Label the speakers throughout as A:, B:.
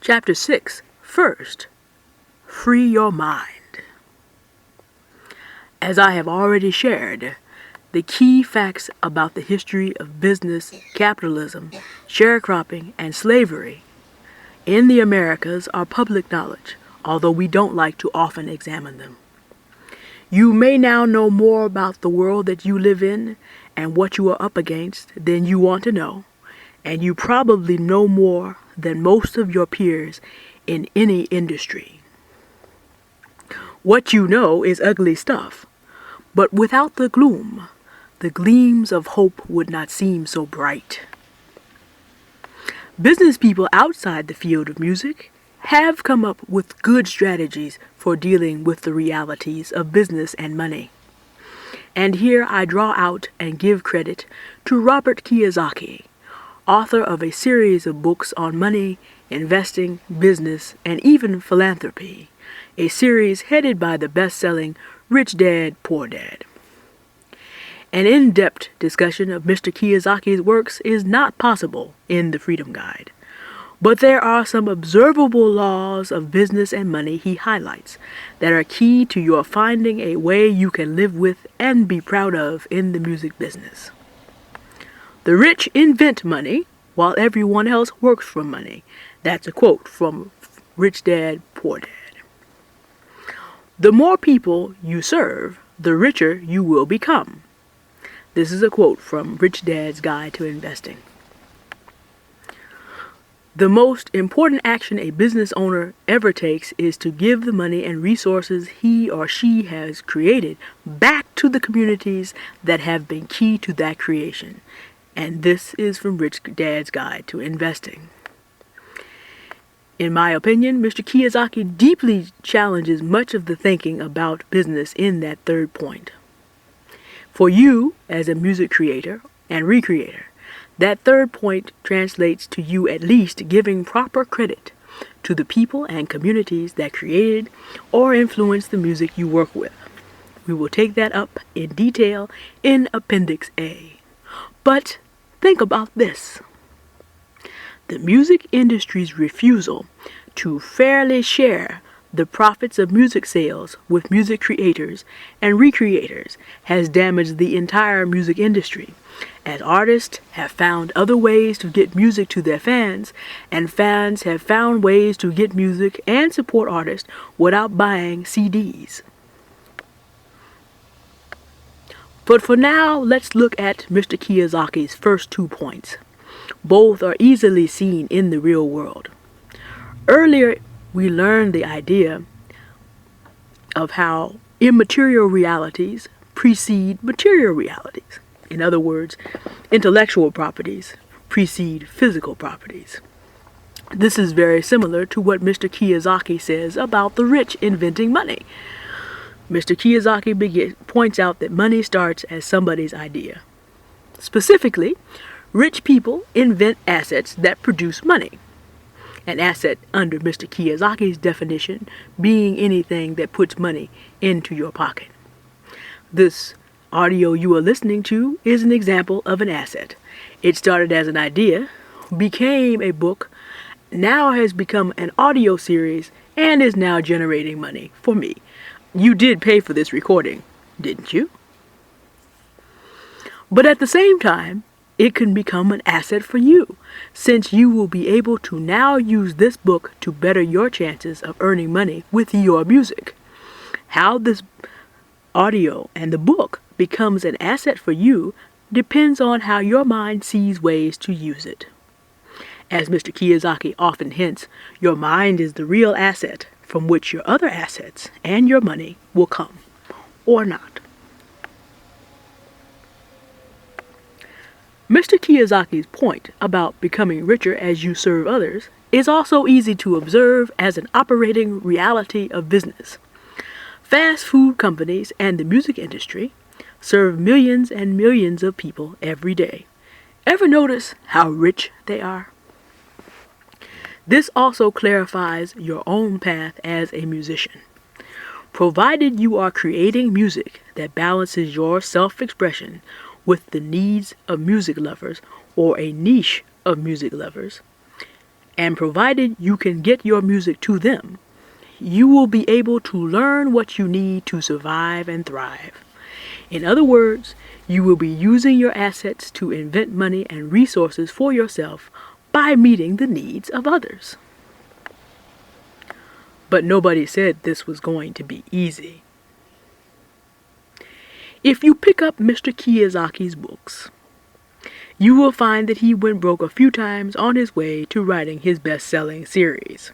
A: Chapter 6. First, free your mind. As I have already shared, the key facts about the history of business, capitalism, sharecropping, and slavery in the Americas are public knowledge, although we don't like to often examine them. You may now know more about the world that you live in and what you are up against than you want to know, and you probably know more than most of your peers in any industry. What you know is ugly stuff, but without the gloom, the gleams of hope would not seem so bright. Business people outside the field of music have come up with good strategies for dealing with the realities of business and money. And here I draw out and give credit to Robert Kiyosaki, author of a series of books on money, investing, business, and even philanthropy, a series headed by the best-selling Rich Dad, Poor Dad. An in-depth discussion of Mr. Kiyosaki's works is not possible in the Freedom Guide, but there are some observable laws of business and money he highlights that are key to your finding a way you can live with and be proud of in the music business. The rich invent money, while everyone else works for money. That's a quote from Rich Dad, Poor Dad. The more people you serve, the richer you will become. This is a quote from Rich Dad's Guide to Investing. The most important action a business owner ever takes is to give the money and resources he or she has created back to the communities that have been key to that creation. And this is from Rich Dad's Guide to Investing. In my opinion, Mr. Kiyosaki deeply challenges much of the thinking about business in that third point. For you, as a music creator and recreator, that third point translates to you at least giving proper credit to the people and communities that created or influenced the music you work with. We will take that up in detail in Appendix A. But think about this. The music industry's refusal to fairly share the profits of music sales with music creators and recreators has damaged the entire music industry, as artists have found other ways to get music to their fans, and fans have found ways to get music and support artists without buying CDs. But for now, let's look at Mr. Kiyosaki's first 2 points. Both are easily seen in the real world. Earlier, we learned the idea of how immaterial realities precede material realities. In other words, intellectual properties precede physical properties. This is very similar to what Mr. Kiyosaki says about the rich inventing money. Mr. Kiyosaki points out that money starts as somebody's idea. Specifically, rich people invent assets that produce money. An asset, under Mr. Kiyosaki's definition, being anything that puts money into your pocket. This audio you are listening to is an example of an asset. It started as an idea, became a book, now has become an audio series, and is now generating money for me. You did pay for this recording, didn't you? But at the same time, it can become an asset for you, since you will be able to now use this book to better your chances of earning money with your music. How this audio and the book becomes an asset for you depends on how your mind sees ways to use it. As Mr. Kiyosaki often hints, your mind is the real asset from which your other assets and your money will come, or not. Mr. Kiyosaki's point about becoming richer as you serve others is also easy to observe as an operating reality of business. Fast food companies and the music industry serve millions and millions of people every day. Ever notice how rich they are? This also clarifies your own path as a musician. Provided you are creating music that balances your self-expression with the needs of music lovers or a niche of music lovers, And provided you can get your music to them, you will be able to learn what you need to survive and thrive. In other words, you will be using your assets to invent money and resources for yourself by meeting the needs of others. But nobody said this was going to be easy. If you pick up Mr. Kiyosaki's books, you will find that he went broke a few times on his way to writing his best-selling series.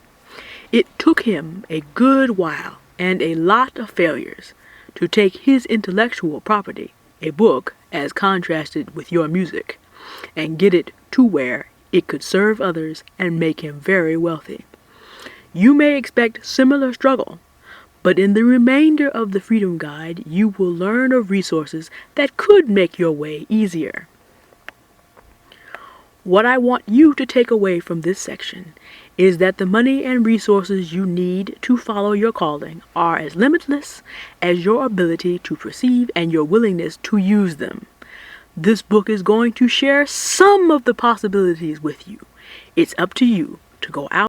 A: It took him a good while and a lot of failures to take his intellectual property, a book as contrasted with your music, and get it to where it could serve others and make him very wealthy. You may expect similar struggle, but in the remainder of the Freedom Guide, you will learn of resources that could make your way easier. What I want you to take away from this section is that the money and resources you need to follow your calling are as limitless as your ability to perceive and your willingness to use them. This book is going to share some of the possibilities with you. It's up to you to go out